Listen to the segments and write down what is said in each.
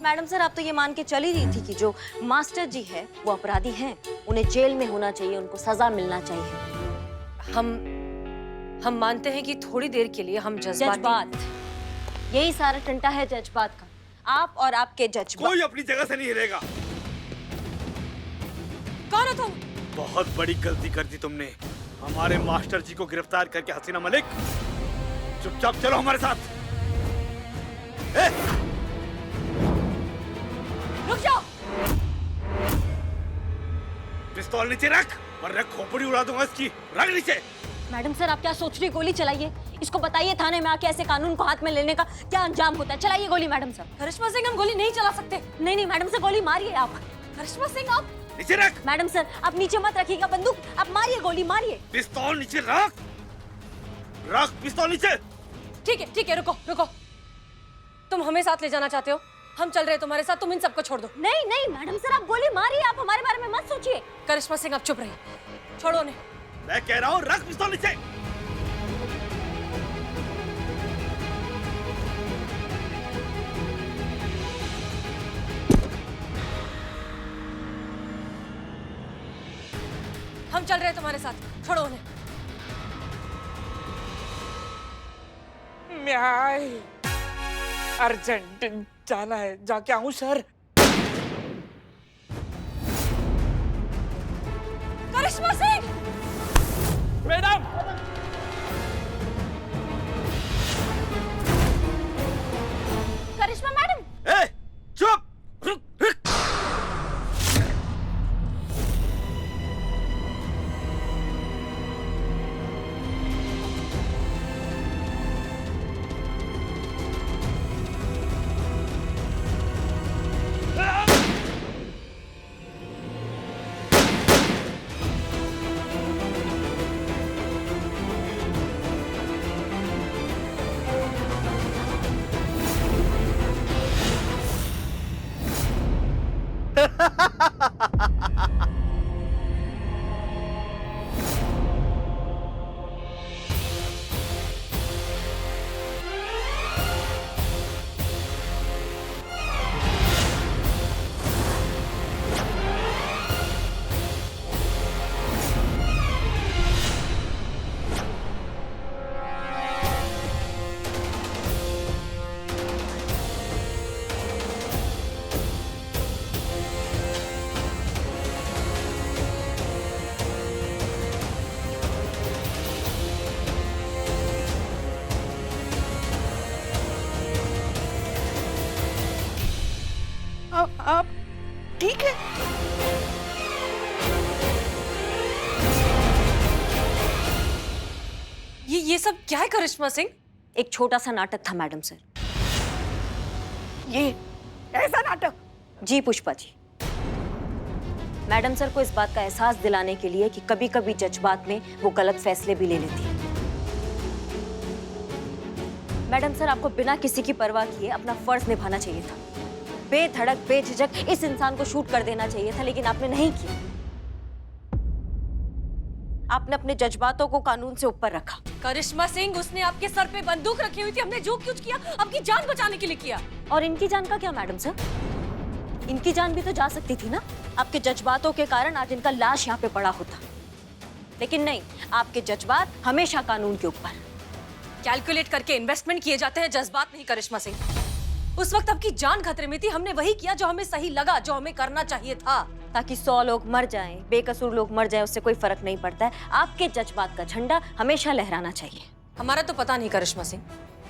Madam sir, आप तो ये मान के चल ही रही थी कि जो मास्टर जी है वो अपराधी हैं, उन्हें जेल में होना चाहिए, उनको सजा मिलना चाहिए। हम मानते हैं कि थोड़ी देर के लिए हम जज्बात, यही सारा टंटा है जज्बात का। आप और आपके जज्बात। कोई अपनी जगह से नहीं हिलेगा। कौन हो तुम? बहुत बड़ी गलती कर दी तुमने। हमारे मास्टर जी को गिरफ्तार करके हसीना मलिक, चुपचाप चलो हमारे साथ। रुक जाओ। पिस्तौल नीचे रख वरना खोपड़ी उड़ा दूंगा इसकी। रख नीचे। मैडम सर, आप क्या सोच रही? गोली चलाइए, इसको बताइए थाने में आके ऐसे कानून को हाथ में लेने का क्या अंजाम होता है। चलाइए गोली मैडम सर। करिश्मा सिंह, हम गोली नहीं चला सकते। नहीं मैडम सर, गोली मारिए आप। करिश्मा सिंह, आप नीचे रख। मैडम सर, आप नीचे मत रखिएगा बंदूक, आप मारिए गोली, मारिए। पिस्तौल नीचे रख। रख पिस्तौल नीचे। ठीक है, रुको। तुम हमें साथ ले जाना चाहते हो? हम चल रहे हैं तुम्हारे साथ, तुम इन सबको छोड़ दो। नहीं मैडम सर, आप गोली मारिए, आप हमारे बारे में मत सोचिए। करिश्मा सिंह, आप चुप रहिए, छोड़ो उन्हें। मैं कह रहा हूँ रख पिस्तौल नीचे। हम चल रहे हैं तुम्हारे साथ, छोड़ो उन्हें। मैं अर्जेंट जाना है, जाके आऊं सर। करिश्मा सिंह! मैडम! करिश्मा मैडम! चुप। आप ठीक है? ये सब क्या है करिश्मा सिंह? एक छोटा सा नाटक था मैडम सर। ये ऐसा नाटक? जी पुष्पा जी, मैडम सर को इस बात का एहसास दिलाने के लिए कि कभी कभी जज्बात में वो गलत फैसले भी ले लेती है। मैडम सर, आपको बिना किसी की परवाह किए अपना फर्ज निभाना चाहिए था। बेधड़क बेझिझक इस इंसान को शूट कर देना चाहिए था, लेकिन आपने नहीं किया। आपने अपने जज्बातों को कानून से ऊपर रखा। करिश्मा सिंह, उसने आपके सर पे बंदूक रखी हुई थी, हमने जो कुछ किया आपकी जान बचाने के लिए किया। और इनकी जान का क्या मैडम सर? इनकी जान भी तो जा सकती थी ना। आपके जज्बातों के कारण आज इनका लाश यहाँ पे पड़ा होता, लेकिन नहीं, आपके जज्बात हमेशा कानून के ऊपर। कैलकुलेट करके इन्वेस्टमेंट किए जाते हैं, जज्बात नहीं करिश्मा सिंह। उस वक्त आपकी जान खतरे में थी, हमने वही किया जो हमें सही लगा, जो हमें करना चाहिए था। ताकि 100 लोग मर जाएं, बेकसूर लोग मर जाएं, उससे कोई फर्क नहीं पड़ता है। आपके जज्बात का झंडा हमेशा लहराना चाहिए। हमारा तो पता नहीं करिश्मा सिंह,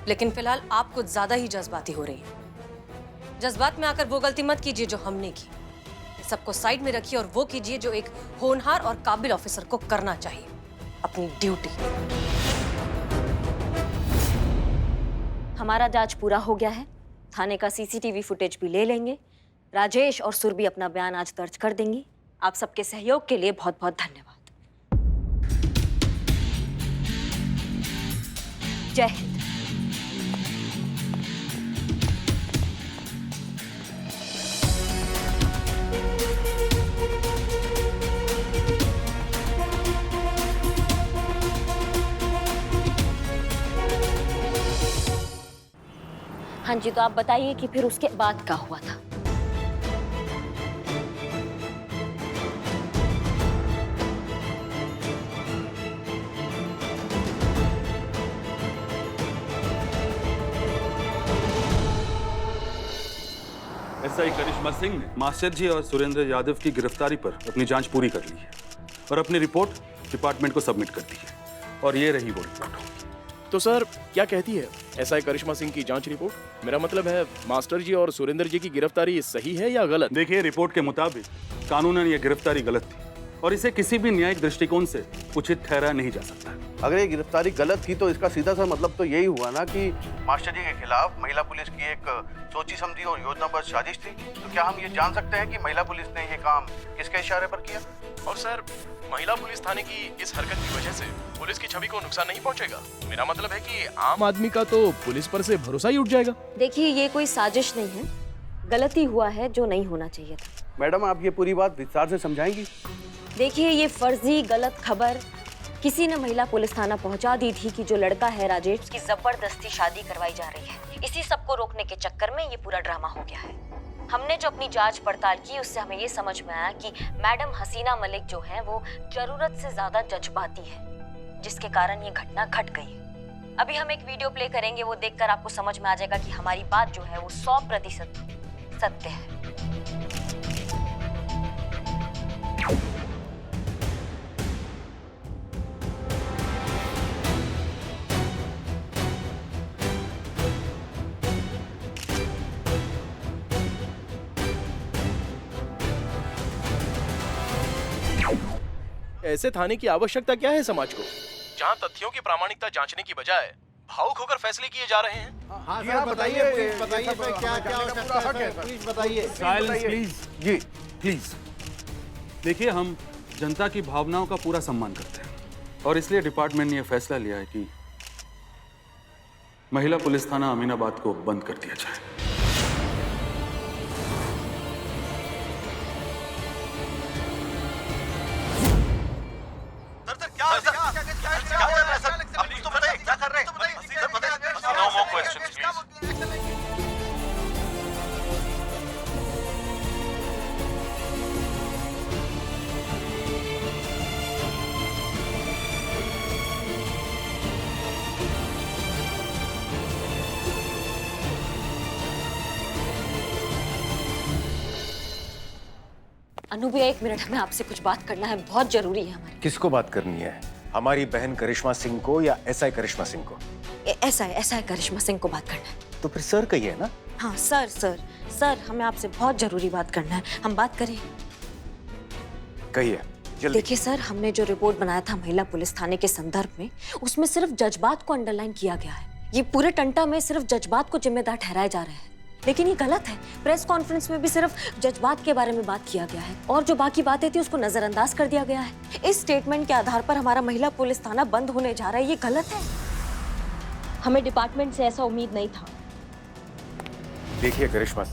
लेकिन फिलहाल आप कुछ ज्यादा ही जज्बाती हो रही हैं। जज्बात में आकर वो गलती मत कीजिए जो हमने की। सबको साइड में रखिए और वो कीजिए जो एक होनहार और काबिल ऑफिसर को करना चाहिए, अपनी ड्यूटी। हमारा जांच पूरा हो गया है, थाने का सीसीटीवी फुटेज भी ले लेंगे। राजेश और सुरभि अपना बयान आज दर्ज कर देंगी। आप सबके सहयोग के लिए बहुत बहुत धन्यवाद। जय हिंद। हाँ हाँ जी, तो आप बताइए कि फिर उसके बाद क्या हुआ था? एसआई करिश्मा सिंह ने मास्टर जी और सुरेंद्र यादव की गिरफ्तारी पर अपनी जांच पूरी कर ली है और अपनी रिपोर्ट डिपार्टमेंट को सबमिट कर दी है। और ये रही वो रिपोर्ट। तो सर क्या कहती है एसआई करिश्मा सिंह की जांच रिपोर्ट? मेरा मतलब है मास्टर जी और सुरेंद्र जी की गिरफ्तारी सही है या गलत? देखिए, रिपोर्ट के मुताबिक कानूनन ये गिरफ्तारी गलत थी और इसे किसी भी न्यायिक दृष्टिकोण से उचित ठहरा नहीं जा सकता। अगर ये गिरफ्तारी गलत थी तो इसका सीधा सा मतलब तो यही हुआ ना कि मास्टर जी के खिलाफ महिला पुलिस की एक सोची समझी और योजनाबद्ध साजिश थी। तो क्या हम ये जान सकते हैं कि महिला पुलिस ने ये काम किसके इशारे पर किया? और सर, महिला पुलिस थाने की इस हरकत की वजह से पुलिस की छवि को नुकसान नहीं पहुंचेगा? मेरा मतलब है कि आम आदमी का तो पुलिस पर से भरोसा ही उठ जाएगा। देखिए, ये कोई साजिश नहीं है, गलती हुआ है जो नहीं होना चाहिए था। मैडम, आप ये पूरी बात विस्तार से समझाएंगी? देखिए, ये फर्जी गलत खबर किसी ने महिला पुलिस थाना पहुंचा दी थी कि जो लड़का है राजेश, उसकी जबरदस्ती शादी करवाई जा रही है। इसी सबको रोकने के चक्कर में ये पूरा ड्रामा हो गया है। हमने जो अपनी जांच पड़ताल की उससे हमें ये समझ में आया कि मैडम हसीना मलिक जो है वो जरूरत से ज्यादा जज्बाती है, जिसके कारण ये घटना घट गई। अभी हम एक वीडियो प्ले करेंगे, वो देखकर आपको समझ में आ जाएगा कि हमारी बात जो है वो 100% सत्य है। ऐसे थाने की आवश्यकता क्या है समाज को, जहां तथ्यों की प्रामाणिकता जांचने की बजाय भावुक होकर फैसले किए जा रहे हैं? हाँ सर, बताइए प्लीज बताइए। Silence please. जी प्लीज। देखिए, हम जनता की भावनाओं का पूरा सम्मान करते हैं और इसलिए डिपार्टमेंट ने यह फैसला लिया है कि महिला पुलिस थाना अमीनाबाद को बंद कर दिया जाए। अनु भैया, 1 मिनट, हमें आपसे कुछ बात करना है, बहुत जरूरी है हमारी। किसको बात करनी है? हमारी बहन करिश्मा सिंह को या एसआई करिश्मा सिंह को? ऐसा है करिश्मा सिंह को बात करना है। तो फिर सर कहिए ना। हाँ सर, हमें आपसे बहुत जरूरी बात करना है, हम बात करें? कहिए जल्दी। देखिए सर, हमने जो रिपोर्ट बनाया था महिला पुलिस थाने के संदर्भ में, उसमें सिर्फ जज्बात को अंडरलाइन किया गया है। ये पूरे टंटा में सिर्फ जज्बात को जिम्मेदार ठहराए जा रहे हैं, लेकिन ये गलत है। प्रेस कॉन्फ्रेंस में भी सिर्फ जज्बात के बारे में बात किया गया है और जो बाकी बातें थी उसको नजरअंदाज कर दिया गया है। इस स्टेटमेंट के आधार पर हमारा महिला पुलिस थाना बंद होने जा रहा है, ये गलत है। हमें डिपार्टमेंट से ऐसा उम्मीद नहीं था। देखिए करिश्मा,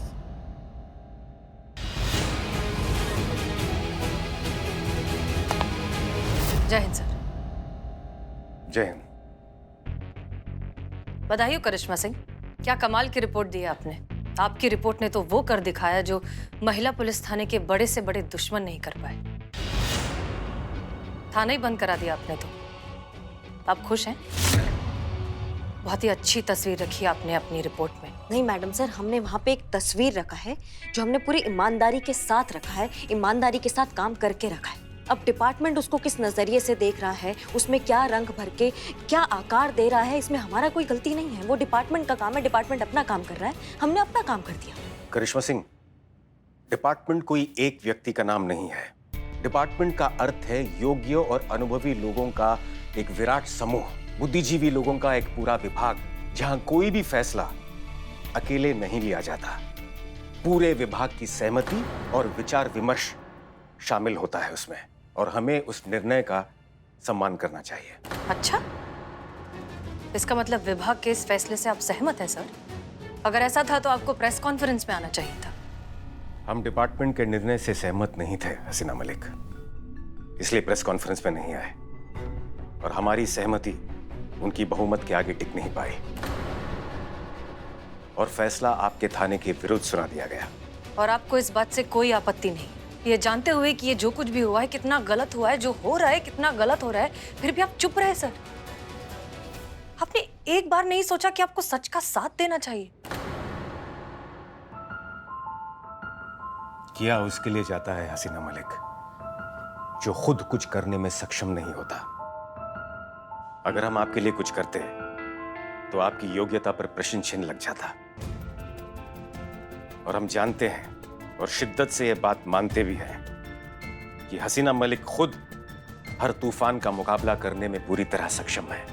जय हिंद सर। जय हिंद। बधाई हो करिश्मा सिंह, क्या कमाल की रिपोर्ट दी है आपने। आपकी रिपोर्ट ने तो वो कर दिखाया जो महिला पुलिस थाने के बड़े से बड़े दुश्मन नहीं कर पाए। थाना ही बंद करा दिया आपने तो। आप खुश हैं? बहुत ही अच्छी तस्वीर रखी आपने अपनी रिपोर्ट में। नहीं मैडम सर, हमने वहाँ पे एक तस्वीर रखा है जो हमने पूरी ईमानदारी के साथ रखा है, ईमानदारी के साथ काम करके रखा है। अब डिपार्टमेंट उसको किस नजरिए से देख रहा है, उसमें क्या रंग भर के क्या आकार दे रहा है, इसमें हमारा कोई गलती नहीं है। वो डिपार्टमेंट का काम है, डिपार्टमेंट अपना काम कर रहा है, हमने अपना काम कर दिया। करिश्मा सिंह, डिपार्टमेंट कोई एक व्यक्ति का नाम नहीं है। डिपार्टमेंट का अर्थ है योग्य और अनुभवी लोगों का एक विराट समूह, बुद्धिजीवी लोगों का एक पूरा विभाग, जहां कोई भी फैसला अकेले नहीं लिया जाता। पूरे विभाग की सहमति और विचार विमर्श शामिल होता है उसमें, और हमें उस निर्णय का सम्मान करना चाहिए। अच्छा, इसका मतलब विभाग के इस फैसले से आप सहमत हैं सर? अगर ऐसा था तो आपको प्रेस कॉन्फ्रेंस में आना चाहिए था। हम डिपार्टमेंट के निर्णय से सहमत नहीं थे हसीना मलिक, इसलिए प्रेस कॉन्फ्रेंस में नहीं आए, और हमारी सहमति उनकी बहुमत के आगे टिक नहीं पाई। और फैसला आपके थाने के विरुद्ध सुना दिया गया। और आपको इस बात से कोई आपत्ति नहीं, ये जानते हुए कि ये जो कुछ भी हुआ है कितना गलत हुआ है, जो हो रहा है कितना गलत हो रहा है, फिर भी आप चुप रहे सर? आपने एक बार नहीं सोचा कि आपको सच का साथ देना चाहिए? किया उसके लिए जाता है हसीना मलिक जो खुद कुछ करने में सक्षम नहीं होता। अगर हम आपके लिए कुछ करते तो आपकी योग्यता पर प्रश्न चिन्ह लग जाता। और हम जानते हैं और शिद्दत से यह बात मानते भी हैं कि हसीना मलिक खुद हर तूफान का मुकाबला करने में पूरी तरह सक्षम है।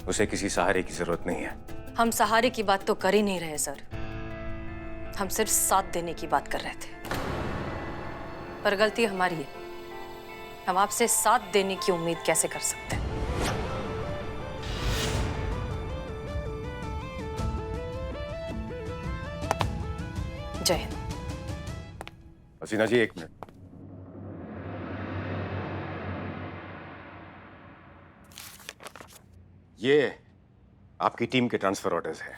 उसे किसी सहारे की जरूरत नहीं है। हम सहारे की बात तो कर ही नहीं रहे सर, हम सिर्फ साथ देने की बात कर रहे थे। पर गलती हमारी है, हम आपसे साथ देने की उम्मीद कैसे कर सकते हैं? जय हिंद। हसीना जी, 1 मिनट। ये आपकी टीम के ट्रांसफर ऑर्डर्स हैं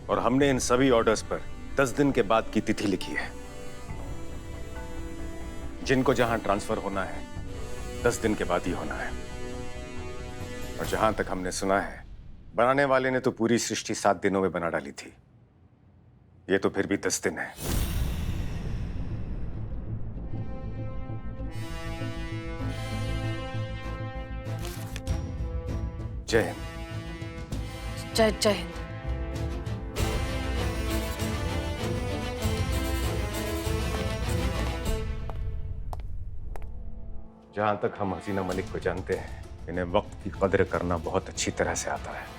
और हमने इन सभी ऑर्डर्स पर 10 दिन के बाद की तिथि लिखी है। जिनको जहां ट्रांसफर होना है 10 दिन के बाद ही होना है। और जहां तक हमने सुना है, बनाने वाले ने तो पूरी सृष्टि 7 दिनों में बना डाली थी। ये तो फिर भी 10 दिन है। जय हिंद। जय हिंद। जहां तक हम हसीना मलिक को जानते हैं, इन्हें वक्त की कदर करना बहुत अच्छी तरह से आता है।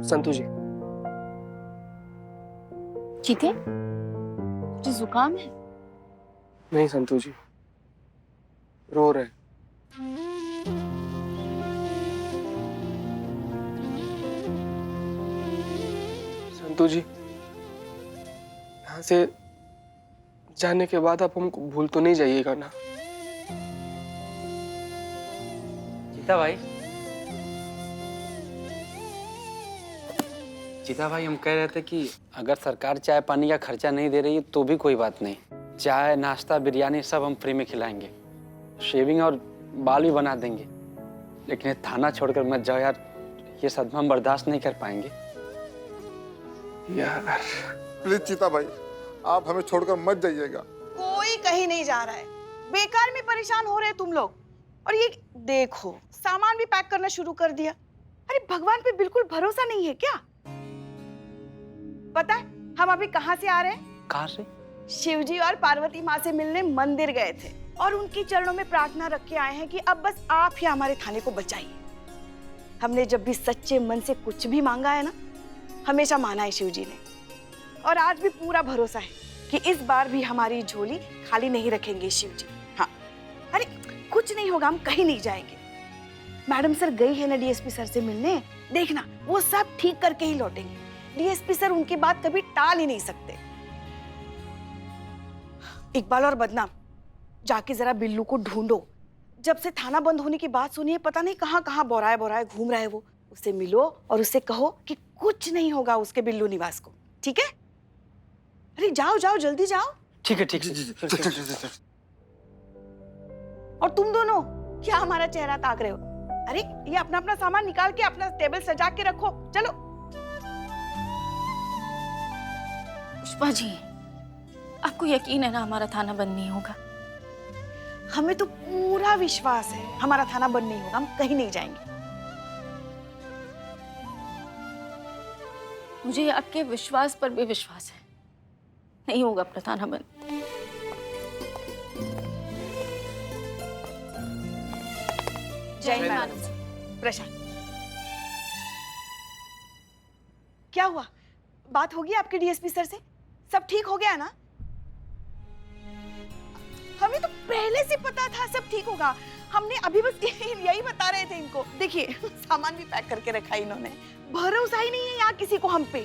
संतू जी, चीते, तुझे जुकाम है? नहीं संतू जी, रो रहे। संतू जी, यहाँ से जाने के बाद आप हमको भूल तो नहीं जाइएगा ना? चीता भाई, चीता भाई, हम कह रहे थे कि अगर सरकार चाय पानी का खर्चा नहीं दे रही है तो भी कोई बात नहीं, चाय नाश्ता बिरयानी सब हम फ्री में खिलाएंगे, शेविंग और बाल भी बना देंगे। लेकिन ये थाना छोड़कर मत जाओ यार, ये सदमा हम बर्दाश्त नहीं कर पाएंगे यार। प्लीज चीता भाई, आप हमें छोड़कर मत जाइएगा। कोई कहीं नहीं जा रहा है, बेकार में परेशान हो रहे तुम लोग। और ये देखो, सामान भी पैक करना शुरू कर दिया। अरे भगवान पे बिल्कुल भरोसा नहीं है क्या? पता है हम अभी कहाँ से आ रहे हैं? कहाँ से? शिवजी और पार्वती माँ से मिलने मंदिर गए थे और उनके चरणों में प्रार्थना रख के आए हैं कि अब बस आप ही हमारे थाने को बचाइए। हमने जब भी सच्चे मन से कुछ भी मांगा है ना, हमेशा माना है शिवजी ने। और आज भी पूरा भरोसा है कि इस बार भी हमारी झोली खाली नहीं रखेंगे शिवजी। हाँ, अरे कुछ नहीं होगा, हम कहीं नहीं जाएंगे। मैडम सर गई है ना डीएसपी सर से मिलने, देखना वो सब ठीक करके ही लौटेंगे। डीएसपी सर उनकी बात कभी टाल ही नहीं सकते। इकबाल और बदनाम, जाके जरा बिल्लू को ढूंढो। जब से थाना बंद होने की बात सुनी है, पता नहीं कहाँ कहाँ बोराए बोराए घूम रहा है वो। उसे मिलो और उससे कहो कि कुछ नहीं होगा उसके बिल्लू निवास को, ठीक है? अरे जाओ जाओ, जल्दी जाओ। ठीक है, ठीक है। और तुम दोनों क्या हमारा चेहरा ताक रहे हो? अरे ये अपना अपना सामान निकाल के अपना टेबल सजा के रखो, चलो। पुष्पा जी, आपको यकीन है ना हमारा थाना बंद नहीं होगा? हमें तो पूरा विश्वास है हमारा थाना बंद नहीं होगा, हम कहीं नहीं जाएंगे। मुझे आपके विश्वास पर भी विश्वास है, नहीं होगा अपना थाना बंद। जय मैडम। प्रशांत, क्या हुआ? बात होगी आपके डीएसपी सर से? सब ठीक हो गया ना? हमें तो पहले से पता था सब ठीक होगा। हमने अभी बस यही बता रहे थे इनको। देखिए सामान भी पैक करके रखा इन्होंने। भरोसा ही नहीं है यहाँ किसी को हम पे।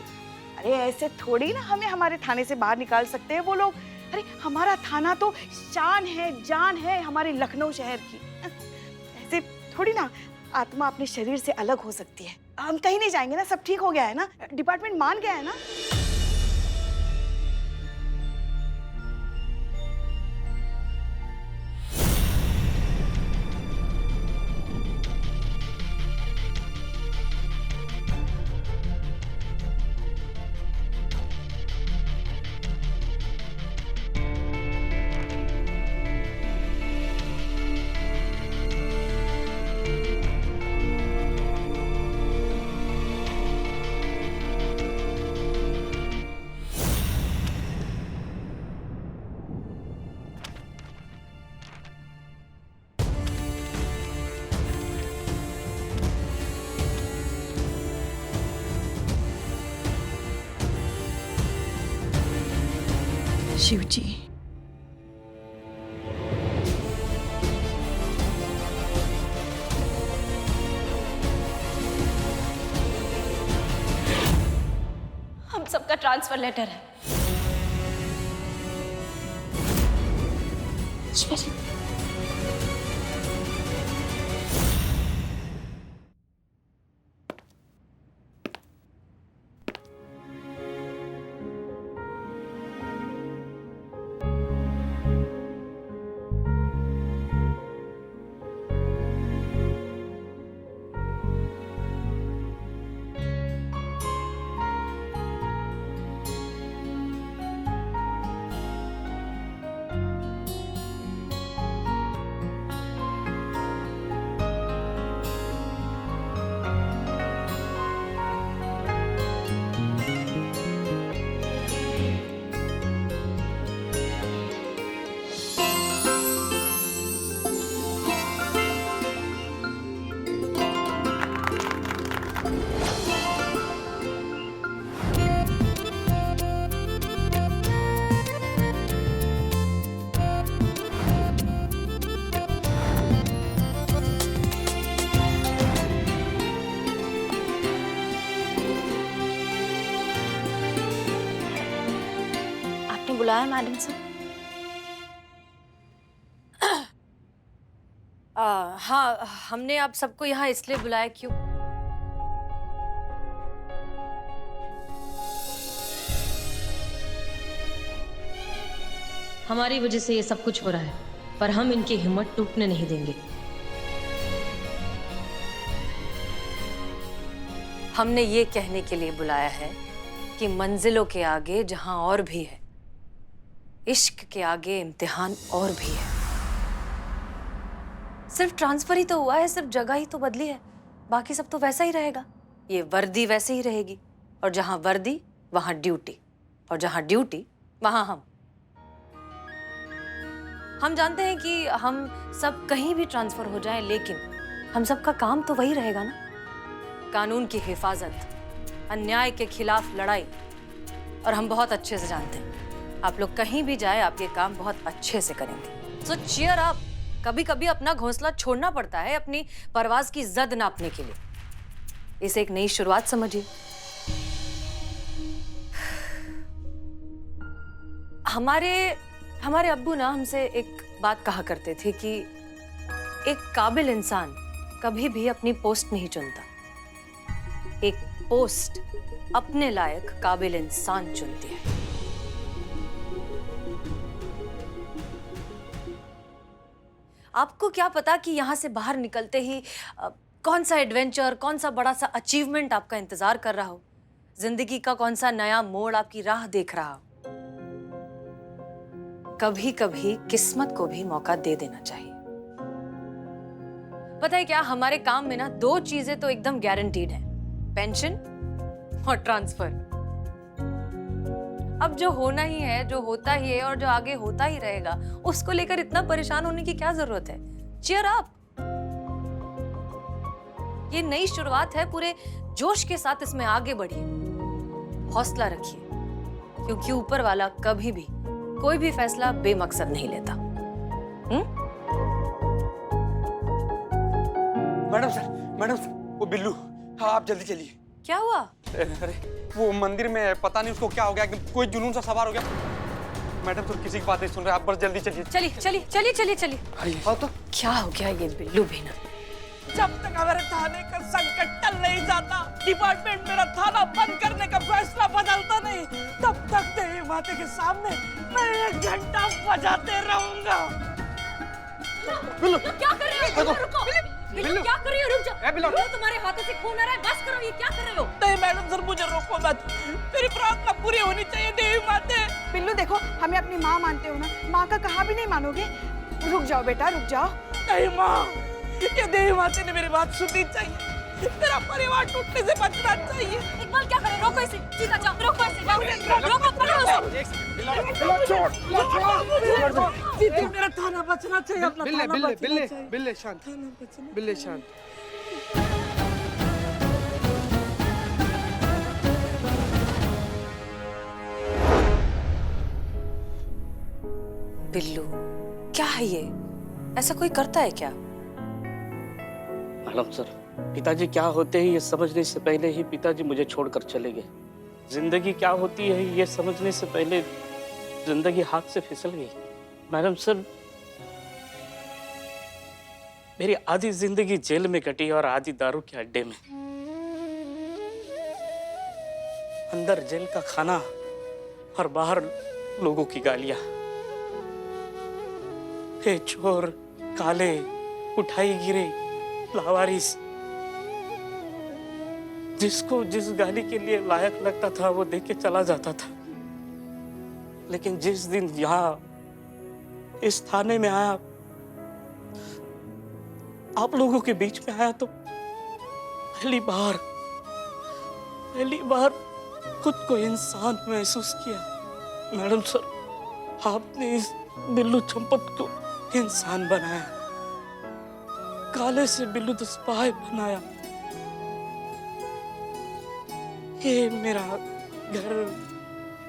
अरे ऐसे थोड़ी ना हमें हमारे थाने से बाहर निकाल सकते हैं वो लोग। अरे हमारा थाना तो शान है, जान है हमारे लखनऊ शहर की। ऐसे थोड़ी ना आत्मा अपने शरीर से अलग हो सकती है। हम कहीं नहीं जाएंगे ना, सब ठीक हो गया है ना, डिपार्टमेंट मान गया है ना। शिव जी, हम सबका ट्रांसफर लेटर है। बुलाया मैडम से? हाँ, हमने आप सबको यहाँ इसलिए बुलाया क्यों? हमारी वजह से ये सब कुछ हो रहा है, पर हम इनकी हिम्मत टूटने नहीं देंगे। हमने ये कहने के लिए बुलाया है कि मंजिलों के आगे जहां और भी है, इश्क के आगे इम्तिहान और भी है। सिर्फ ट्रांसफर ही तो हुआ है, सिर्फ जगह ही तो बदली है, बाकी सब तो वैसा ही रहेगा। ये वर्दी वैसे ही रहेगी, और जहां वर्दी वहां ड्यूटी, और जहां ड्यूटी वहां हम। हम जानते हैं कि हम सब कहीं भी ट्रांसफर हो जाएं, लेकिन हम सबका काम तो वही रहेगा ना, कानून की हिफाजत, अन्याय के खिलाफ लड़ाई। और हम बहुत अच्छे से जानते हैं आप लोग कहीं भी जाए आप ये काम बहुत अच्छे से करेंगे। सो चीयर अप। कभी कभी अपना घोंसला छोड़ना पड़ता है अपनी परवाज की जद नापने के लिए। इसे एक नई शुरुआत समझिए। हमारे अब्बू ना हमसे एक बात कहा करते थे कि एक काबिल इंसान कभी भी अपनी पोस्ट नहीं चुनता, एक पोस्ट अपने लायक काबिल इंसान चुनती है। आपको क्या पता कि यहां से बाहर निकलते ही कौन सा एडवेंचर, कौन सा बड़ा सा अचीवमेंट आपका इंतजार कर रहा हो, जिंदगी का कौन सा नया मोड़ आपकी राह देख रहा हो। कभी कभी किस्मत को भी मौका दे देना चाहिए। पता है क्या, हमारे काम में ना दो चीजें तो एकदम गारंटीड हैं, पेंशन और ट्रांसफर। अब जो होना ही है, जो होता ही है और जो आगे होता ही रहेगा, उसको लेकर इतना परेशान होने की क्या जरूरत है। Cheer up. ये नई शुरुआत है, पूरे जोश के साथ इसमें आगे बढ़िए, हौसला रखिए। क्योंकि ऊपर वाला कभी भी कोई भी फैसला बेमकसद नहीं लेता। मैडम सर, वो बिल्लू, हाँ आप जल्दी चलिए। क्या हुआ? अरे वो मंदिर में पता नहीं उसको क्या हो गया, एकदम कोई जुनून सा सवार हो गया। मैडम सर किसी की बात नहीं सुन रहे, आप बस जल्दी चलिए। चलिए। हाँ तो क्या हो गया ये बिल्लू भी ना? जब तक हमारे थाने का संकट टल नहीं जाता, डिपार्टमेंट मेरा थाना बंद करने का फैसला बदलता नहीं, तब तक देवी माता के सामने मैं 1 घंटा बजाते रहूंगा। क्या कर रहे हो? रुको। बिल्लू क्या कर रही हो? रुक जाओ। तुम्हारे हाथों से खून आ रहा है, बस करो। ये क्या कर रहे हो? नहीं मैडम सर, मुझे रोको मत, मेरी प्रार्थना पूरी होनी चाहिए देवी माते। बिल्लू देखो, हमें अपनी माँ मानते हो ना, माँ का कहा भी नहीं मानोगे। रुक जाओ बेटा, रुक जाओ। नहीं माँ, ये देवी माते ने मेरी बात सुननी चाहिए, मेरा परिवार टूटने से बचना चाहिए। इकबाल क्या करे? रोको इसे, सीधा जाओ। रोको इसे, रोको, पकड़ो उसको। जीते, मेरा थाना बचना चाहिए, अपना थाना बचना चाहिए। बिल्ले शांत, बिल्ले शांत। बिल्लू क्या है ये? ऐसा कोई करता है क्या? मैडम सर, पिताजी क्या होते हैं ये समझने से पहले ही पिताजी मुझे छोड़कर चले गए। जिंदगी क्या होती है ये समझने से पहले जिंदगी हाथ से फिसल गई। मैडम सर, मेरी आधी जिंदगी जेल में कटी और आधी दारू के अड्डे में। अंदर जेल का खाना और बाहर लोगों की गालियां। हे चोर, काले, उठाई गिरे, लावारिस। जिसको जिस गाली के लिए लायक लगता था वो देख के चला जाता था। लेकिन जिस दिन यहाँ इस थाने में आया, आप लोगों के बीच में आया, तो पहली बार खुद को इंसान महसूस किया। मैडम सर, आपने इस बिल्लू चंपत को इंसान बनाया, काले से बिल्लू द स्पाई बनाया। ये मेरा घर,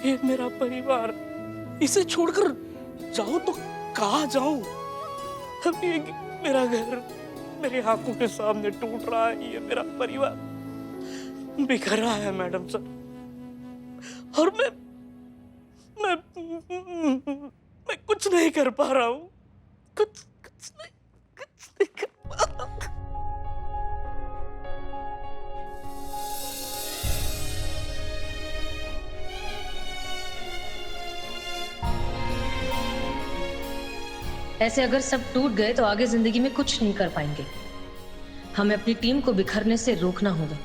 ये मेरा परिवार, इसे छोड़कर जाऊं तो कहाँ जाऊं? अब ये मेरा घर मेरी आंखों के सामने टूट रहा है, ये मेरा परिवार बिखर रहा है मैडम सर। और मैं कुछ नहीं कर पा रहा हूँ, कुछ नहीं कर पा रहा हूँ। ऐसे अगर सब टूट गए तो आगे जिंदगी में कुछ नहीं कर पाएंगे। हमें अपनी टीम को बिखरने से रोकना होगा।